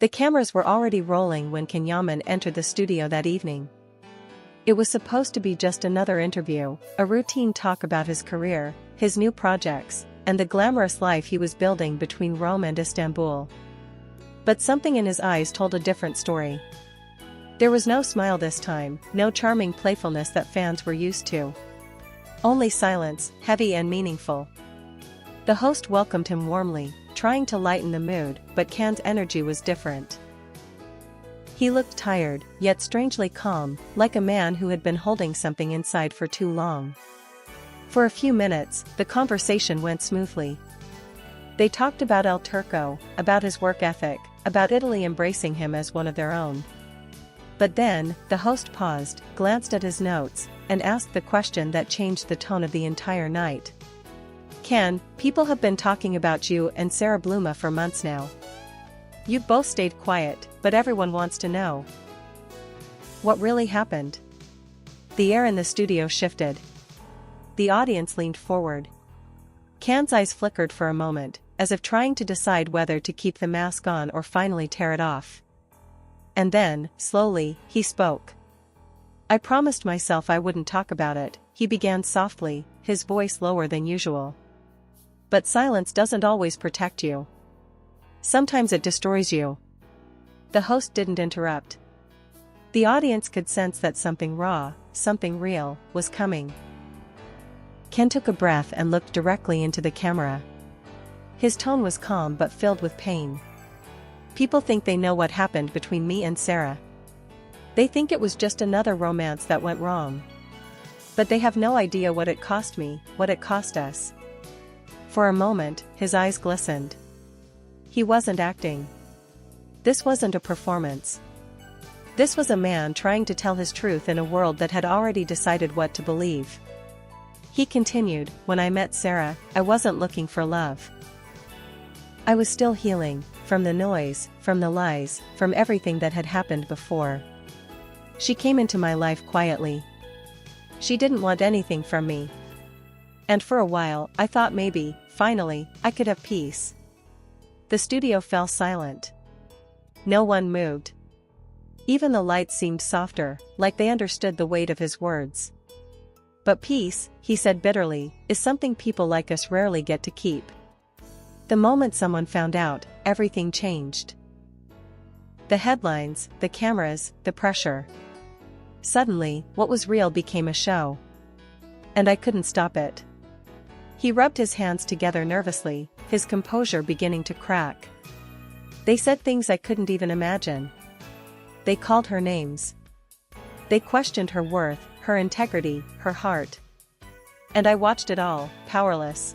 The cameras were already rolling when Yaman entered the studio that evening. It was supposed to be just another interview, a routine talk about his career, his new projects, and the glamorous life he was building between Rome and Istanbul. But something in his eyes told a different story. There was no smile this time, no charming playfulness that fans were used to. Only silence, heavy and meaningful. The host welcomed him warmly, trying to lighten the mood, but Can's energy was different. He looked tired, yet strangely calm, like a man who had been holding something inside for too long. For a few minutes, the conversation went smoothly. They talked about El Turco, about his work ethic, about Italy embracing him as one of their own. But then, the host paused, glanced at his notes, and asked the question that changed the tone of the entire night. Can, people have been talking about you and Sara Bluma for months now. You've both stayed quiet, but everyone wants to know. What really happened? The air in the studio shifted. The audience leaned forward. Can's eyes flickered for a moment, as if trying to decide whether to keep the mask on or finally tear it off. And then, slowly, he spoke. I promised myself I wouldn't talk about it, he began softly, his voice lower than usual. But silence doesn't always protect you. Sometimes it destroys you. The host didn't interrupt. The audience could sense that something raw, something real, was coming. Can took a breath and looked directly into the camera. His tone was calm but filled with pain. People think they know what happened between me and Sara. They think it was just another romance that went wrong. But they have no idea what it cost me, what it cost us. For a moment, his eyes glistened. He wasn't acting. This wasn't a performance. This was a man trying to tell his truth in a world that had already decided what to believe. He continued, when I met Sara, I wasn't looking for love. I was still healing, from the noise, from the lies, from everything that had happened before. She came into my life quietly. She didn't want anything from me. And for a while, I thought maybe, finally, I could have peace. The studio fell silent. No one moved. Even the lights seemed softer, like they understood the weight of his words. But peace, he said bitterly, is something people like us rarely get to keep. The moment someone found out, everything changed. The headlines, the cameras, the pressure. Suddenly, what was real became a show. And I couldn't stop it. He rubbed his hands together nervously, his composure beginning to crack. They said things I couldn't even imagine. They called her names. They questioned her worth, her integrity, her heart. And I watched it all, powerless.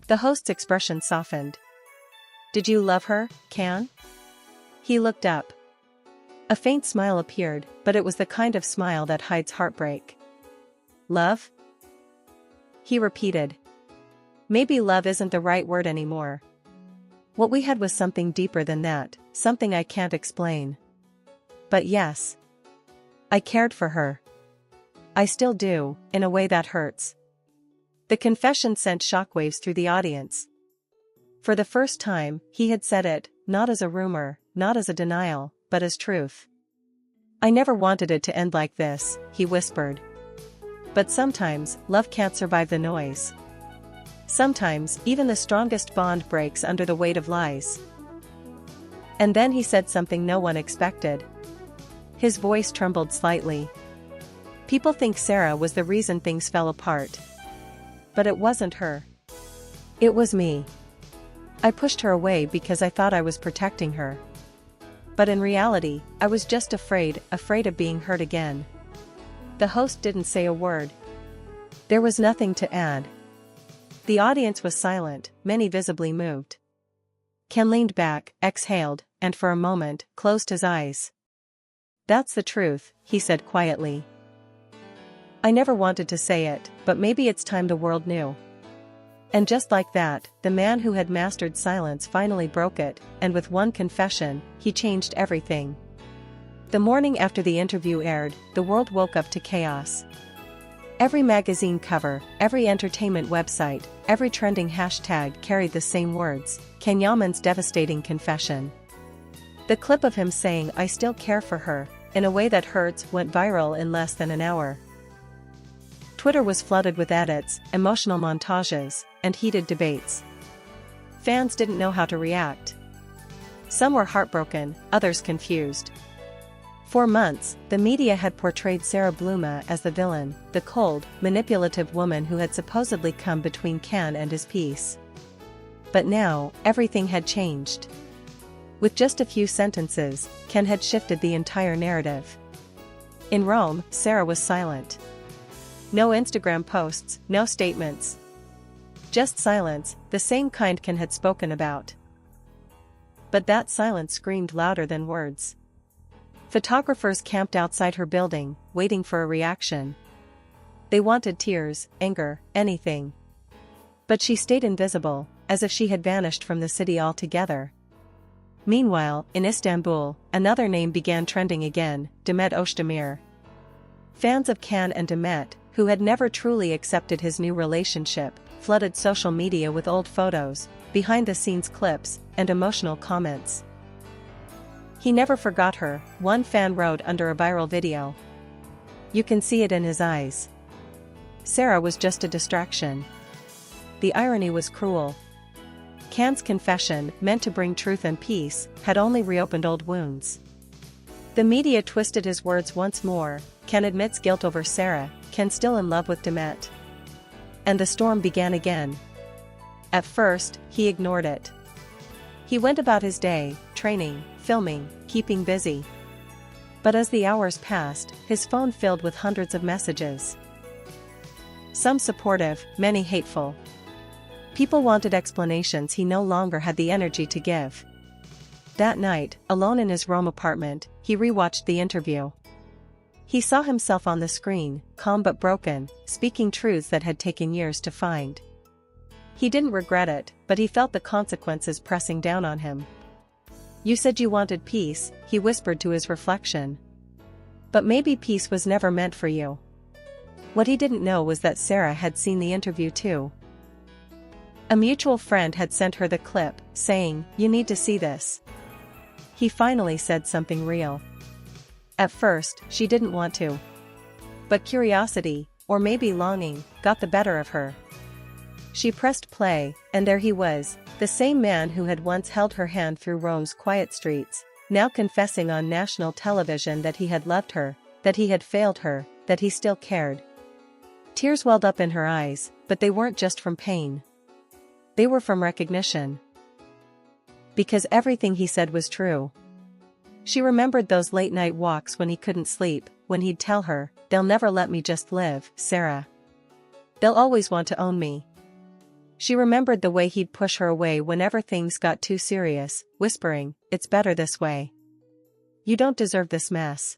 The host's expression softened. Did you love her, Can? He looked up. A faint smile appeared, but it was the kind of smile that hides heartbreak. Love? He repeated. Maybe love isn't the right word anymore. What we had was something deeper than that, something I can't explain. But yes. I cared for her. I still do, in a way that hurts. The confession sent shockwaves through the audience. For the first time, he had said it, not as a rumor, not as a denial, but as truth. I never wanted it to end like this, he whispered. But sometimes, love can't survive the noise. Sometimes, even the strongest bond breaks under the weight of lies. And then he said something no one expected. His voice trembled slightly. People think Sara was the reason things fell apart. But it wasn't her. It was me. I pushed her away because I thought I was protecting her. But in reality, I was just afraid of being hurt again. The host didn't say a word. There was nothing to add. The audience was silent, many visibly moved. Ken leaned back, exhaled, and for a moment, closed his eyes. That's the truth, he said quietly. I never wanted to say it, but maybe it's time the world knew. And just like that, the man who had mastered silence finally broke it, and with one confession, he changed everything. The morning after the interview aired, the world woke up to chaos. Every magazine cover, every entertainment website, every trending hashtag carried the same words, Yaman's devastating confession. The clip of him saying "I still care for her" in a way that hurts went viral in less than an hour. Twitter was flooded with edits, emotional montages, and heated debates. Fans didn't know how to react. Some were heartbroken, others confused. For months, the media had portrayed Sara Bluma as the villain, the cold, manipulative woman who had supposedly come between Can and his peace. But now, everything had changed. With just a few sentences, Can had shifted the entire narrative. In Rome, Sara was silent. No Instagram posts, no statements. Just silence, the same kind Can had spoken about. But that silence screamed louder than words. Photographers camped outside her building, waiting for a reaction. They wanted tears, anger, anything. But she stayed invisible, as if she had vanished from the city altogether. Meanwhile, in Istanbul, another name began trending again, Demet Özdemir. Fans of Can and Demet, who had never truly accepted his new relationship, flooded social media with old photos, behind-the-scenes clips, and emotional comments. "He never forgot her," one fan wrote under a viral video. "You can see it in his eyes. Sara was just a distraction." The irony was cruel. Can's confession, meant to bring truth and peace, had only reopened old wounds. The media twisted his words once more. Can admits guilt over Sara, Can still in love with Demet. And the storm began again. At first, he ignored it. He went about his day, training, filming, keeping busy. But as the hours passed, his phone filled with hundreds of messages. Some supportive, many hateful. People wanted explanations he no longer had the energy to give. That night, alone in his Rome apartment, he rewatched the interview. He saw himself on the screen, calm but broken, speaking truths that had taken years to find. He didn't regret it, but he felt the consequences pressing down on him. "You said you wanted peace," he whispered to his reflection. "But maybe peace was never meant for you." What he didn't know was that Sara had seen the interview too. A mutual friend had sent her the clip, saying, "You need to see this." He finally said something real. At first, she didn't want to. But curiosity, or maybe longing, got the better of her. She pressed play, and there he was, the same man who had once held her hand through Rome's quiet streets, now confessing on national television that he had loved her, that he had failed her, that he still cared. Tears welled up in her eyes, but they weren't just from pain. They were from recognition. Because everything he said was true. She remembered those late-night walks when he couldn't sleep, when he'd tell her, "They'll never let me just live, Sara. They'll always want to own me." She remembered the way he'd push her away whenever things got too serious, whispering, "It's better this way. You don't deserve this mess."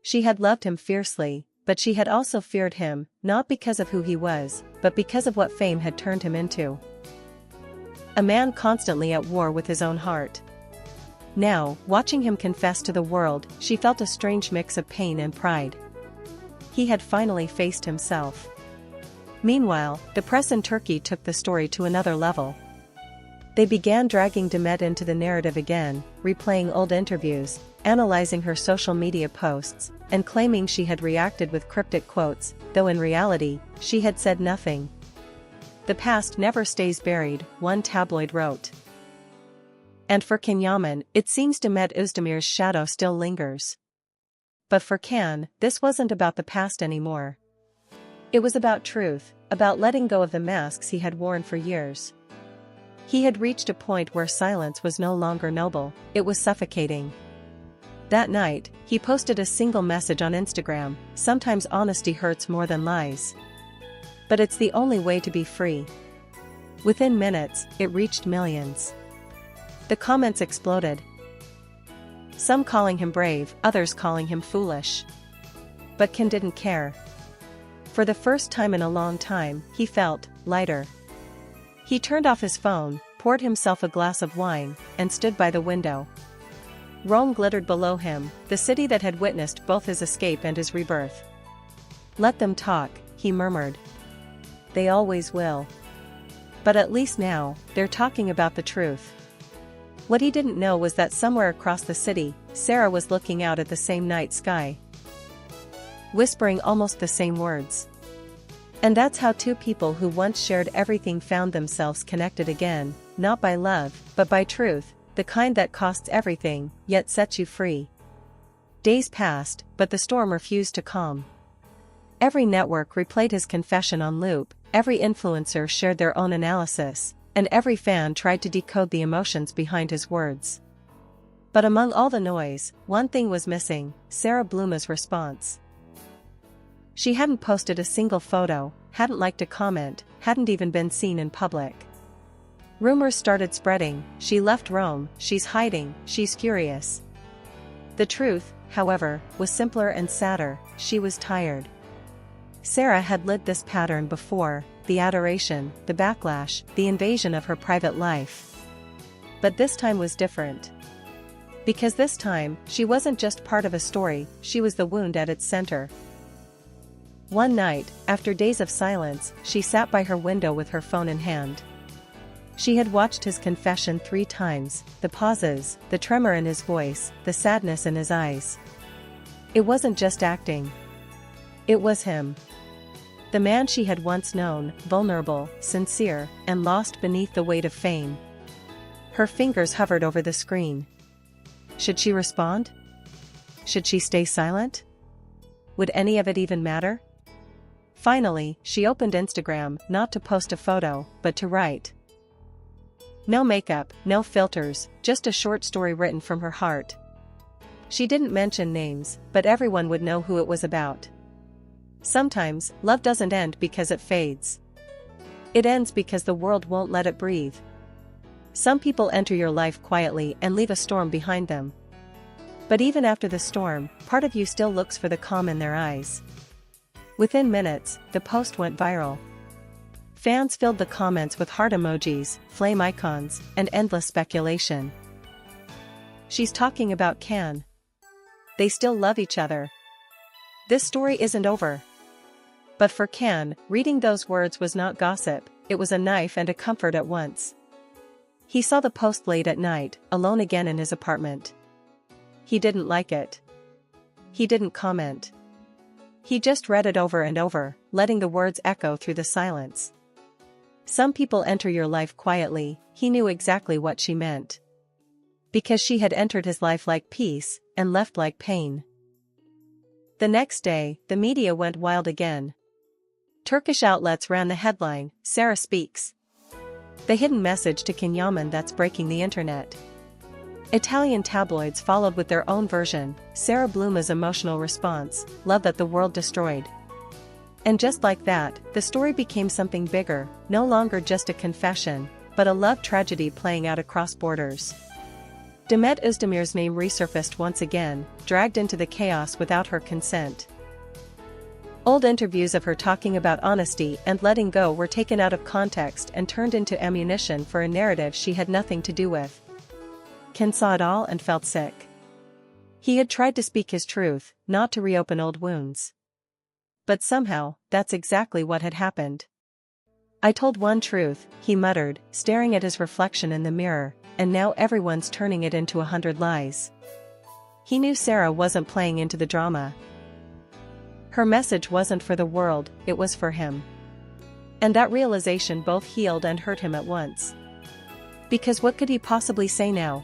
She had loved him fiercely, but she had also feared him, not because of who he was, but because of what fame had turned him into. A man constantly at war with his own heart. Now, watching him confess to the world, she felt a strange mix of pain and pride. He had finally faced himself. Meanwhile, the press in Turkey took the story to another level. They began dragging Demet into the narrative again, replaying old interviews, analyzing her social media posts, and claiming she had reacted with cryptic quotes, though in reality, she had said nothing. "The past never stays buried," one tabloid wrote. And for Yaman, it seems Demet Özdemir's shadow still lingers. But for Can, this wasn't about the past anymore. It was about truth, about letting go of the masks he had worn for years. He had reached a point where silence was no longer noble, it was suffocating. That night, he posted a single message on Instagram, "Sometimes honesty hurts more than lies. But it's the only way to be free." Within minutes, it reached millions. The comments exploded. Some calling him brave, others calling him foolish. But Can didn't care. For the first time in a long time, he felt lighter. He turned off his phone, poured himself a glass of wine, and stood by the window. Rome glittered below him, the city that had witnessed both his escape and his rebirth. "Let them talk," he murmured. "They always will. But at least now, they're talking about the truth." What he didn't know was that somewhere across the city, Sara was looking out at the same night sky, whispering almost the same words. And that's how two people who once shared everything found themselves connected again, not by love, but by truth, the kind that costs everything, yet sets you free. Days passed, but the storm refused to calm. Every network replayed his confession on loop, every influencer shared their own analysis, and every fan tried to decode the emotions behind his words. But among all the noise, one thing was missing: Sara Bluma's response. She hadn't posted a single photo, hadn't liked a comment, hadn't even been seen in public. Rumors started spreading: she left Rome, she's hiding, she's furious. The truth, however, was simpler and sadder: she was tired. Sara had lived this pattern before: the adoration, the backlash, the invasion of her private life. But this time was different. Because this time, she wasn't just part of a story, she was the wound at its center. One night, after days of silence, she sat by her window with her phone in hand. She had watched his confession 3 times, the pauses, the tremor in his voice, the sadness in his eyes. It wasn't just acting. It was him. The man she had once known, vulnerable, sincere, and lost beneath the weight of fame. Her fingers hovered over the screen. Should she respond? Should she stay silent? Would any of it even matter? Finally, she opened Instagram, not to post a photo, but to write. No makeup, no filters, just a short story written from her heart. She didn't mention names, but everyone would know who it was about. Sometimes, love doesn't end because it fades. It ends because the world won't let it breathe. Some people enter your life quietly and leave a storm behind them. But even after the storm, part of you still looks for the calm in their eyes. Within minutes, the post went viral. Fans filled the comments with heart emojis, flame icons, and endless speculation. She's talking about Can. They still love each other. This story isn't over. But for Can, reading those words was not gossip, it was a knife and a comfort at once. He saw the post late at night, alone again in his apartment. He didn't like it. He didn't comment. He just read it over and over, letting the words echo through the silence. Some people enter your life quietly, he knew exactly what she meant. Because she had entered his life like peace, and left like pain. The next day, the media went wild again. Turkish outlets ran the headline, "Sara speaks. The hidden message to King Yaman that's breaking the internet." Italian tabloids followed with their own version, Sara Bluma's emotional response, love that the world destroyed. And just like that, the story became something bigger, no longer just a confession, but a love tragedy playing out across borders. Demet Özdemir's name resurfaced once again, dragged into the chaos without her consent. Old interviews of her talking about honesty and letting go were taken out of context and turned into ammunition for a narrative she had nothing to do with. Can saw it all and felt sick. He had tried to speak his truth, not to reopen old wounds. But somehow, that's exactly what had happened. I told one truth, he muttered, staring at his reflection in the mirror, and now everyone's turning it into 100 lies. He knew Sara wasn't playing into the drama. Her message wasn't for the world, it was for him. And that realization both healed and hurt him at once. Because what could he possibly say now?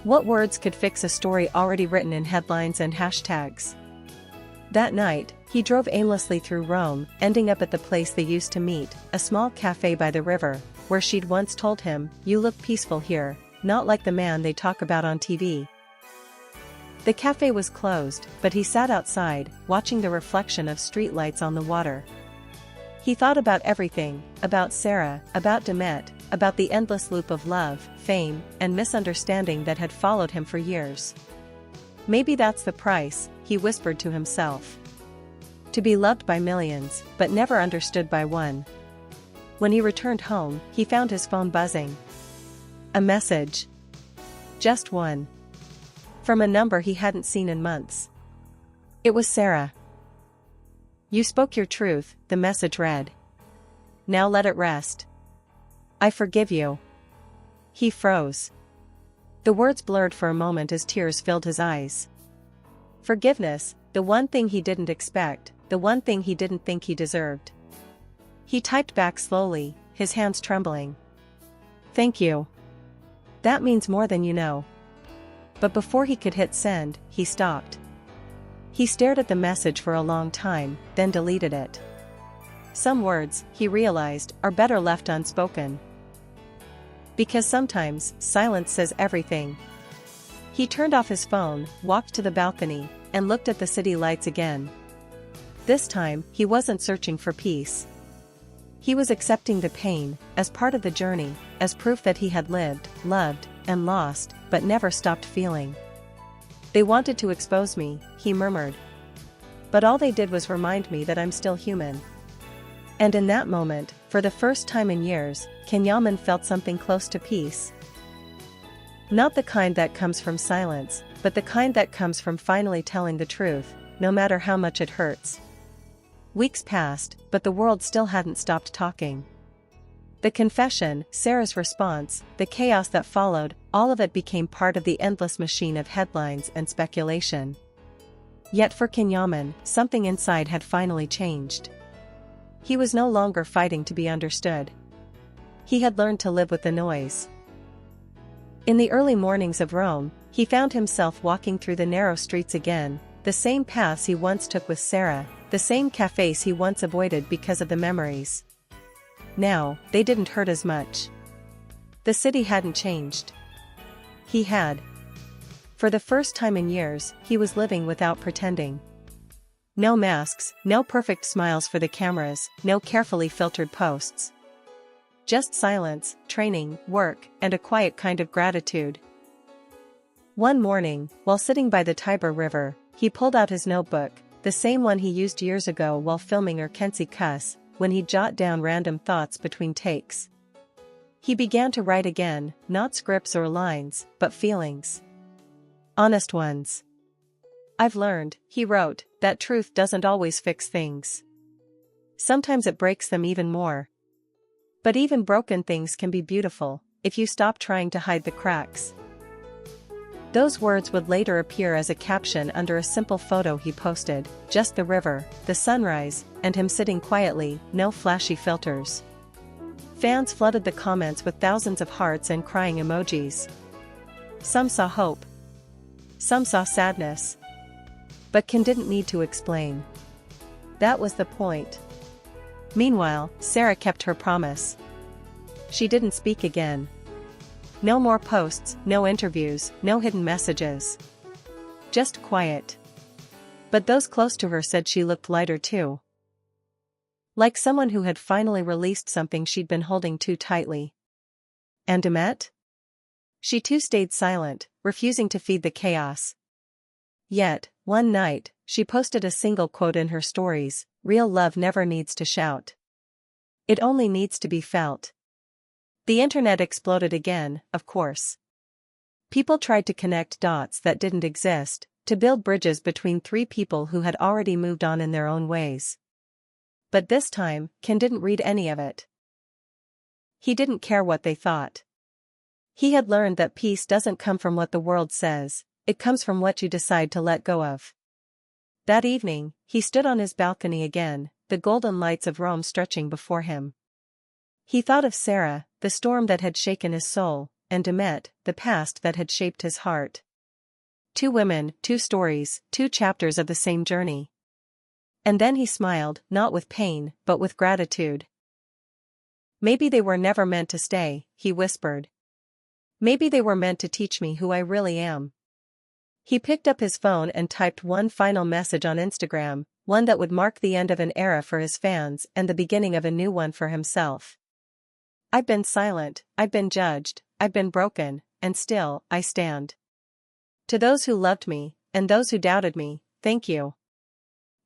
What words could fix a story already written in headlines and hashtags? That night, he drove aimlessly through Rome, ending up at the place they used to meet, a small cafe by the river, where she'd once told him, "You look peaceful here, not like the man they talk about on TV." The cafe was closed, but he sat outside, watching the reflection of streetlights on the water. He thought about everything, about Sara, about Demet, about the endless loop of love, fame, and misunderstanding that had followed him for years. Maybe that's the price, he whispered to himself. To be loved by millions, but never understood by one. When he returned home, he found his phone buzzing. A message. Just one. From a number he hadn't seen in months. It was Sara. "You spoke your truth," the message read. "Now let it rest. I forgive you." He froze. The words blurred for a moment as tears filled his eyes. Forgiveness, the one thing he didn't expect, the one thing he didn't think he deserved. He typed back slowly, his hands trembling. Thank you. That means more than you know. But before he could hit send, he stopped. He stared at the message for a long time, then deleted it. Some words, he realized, are better left unspoken. Because sometimes, silence says everything. He turned off his phone, walked to the balcony, and looked at the city lights again. This time, he wasn't searching for peace. He was accepting the pain, as part of the journey, as proof that he had lived, loved, and lost, but never stopped feeling. They wanted to expose me, he murmured. But all they did was remind me that I'm still human. And in that moment, for the first time in years, Yaman felt something close to peace. Not the kind that comes from silence, but the kind that comes from finally telling the truth, no matter how much it hurts. Weeks passed, but the world still hadn't stopped talking. The confession, Sara's response, the chaos that followed, all of it became part of the endless machine of headlines and speculation. Yet for Yaman, something inside had finally changed. He was no longer fighting to be understood. He had learned to live with the noise. In the early mornings of Rome, he found himself walking through the narrow streets again, the same paths he once took with Sara, the same cafes he once avoided because of the memories. Now, they didn't hurt as much. The city hadn't changed. He had. For the first time in years, he was living without pretending. No masks, no perfect smiles for the cameras, no carefully filtered posts. Just silence, training, work, and a quiet kind of gratitude. One morning, while sitting by the Tiber River, he pulled out his notebook, the same one he used years ago while filming Urkensi Kuss, when he'd jot down random thoughts between takes. He began to write again, not scripts or lines, but feelings. Honest ones. I've learned, he wrote, that truth doesn't always fix things. Sometimes it breaks them even more. But even broken things can be beautiful, if you stop trying to hide the cracks. Those words would later appear as a caption under a simple photo he posted, just the river, the sunrise, and him sitting quietly, no flashy filters. Fans flooded the comments with thousands of hearts and crying emojis. Some saw hope. Some saw sadness. But Ken didn't need to explain. That was the point. Meanwhile, Sara kept her promise. She didn't speak again. No more posts, no interviews, no hidden messages. Just quiet. But those close to her said she looked lighter too. Like someone who had finally released something she'd been holding too tightly. And Demet? She too stayed silent, refusing to feed the chaos. Yet, one night, she posted a single quote in her stories: "Real love never needs to shout. It only needs to be felt." The internet exploded again, of course. People tried to connect dots that didn't exist, to build bridges between three people who had already moved on in their own ways. But this time, Ken didn't read any of it. He didn't care what they thought. He had learned that peace doesn't come from what the world says, it comes from what you decide to let go of. That evening, he stood on his balcony again, the golden lights of Rome stretching before him. He thought of Sara, the storm that had shaken his soul, and Demet, the past that had shaped his heart. Two women, two stories, two chapters of the same journey. And then he smiled, not with pain, but with gratitude. Maybe they were never meant to stay, he whispered. Maybe they were meant to teach me who I really am. He picked up his phone and typed one final message on Instagram, one that would mark the end of an era for his fans and the beginning of a new one for himself. I've been silent, I've been judged, I've been broken, and still, I stand. To those who loved me, and those who doubted me, thank you.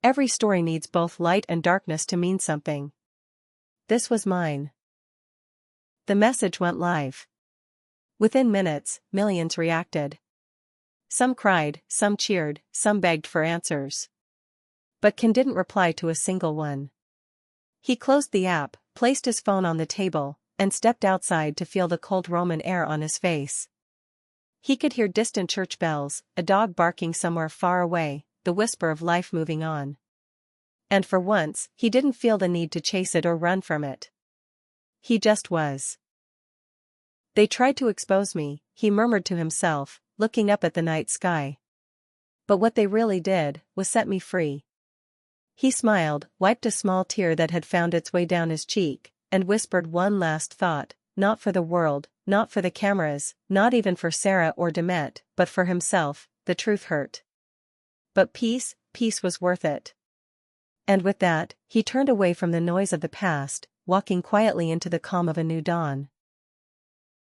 Every story needs both light and darkness to mean something. This was mine. The message went live. Within minutes, millions reacted. Some cried, some cheered, some begged for answers. But Ken didn't reply to a single one. He closed the app, placed his phone on the table, and stepped outside to feel the cold Roman air on his face. He could hear distant church bells, a dog barking somewhere far away, the whisper of life moving on. And for once, he didn't feel the need to chase it or run from it. He just was. They tried to expose me, he murmured to himself, looking up at the night sky. But what they really did was set me free. He smiled, wiped a small tear that had found its way down his cheek, and whispered one last thought, not for the world, not for the cameras, not even for Sara or Demet, but for himself. The truth hurt. But peace was worth it. And with that, he turned away from the noise of the past, walking quietly into the calm of a new dawn.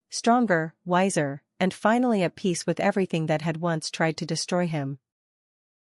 Stronger, wiser, and finally at peace with everything that had once tried to destroy him.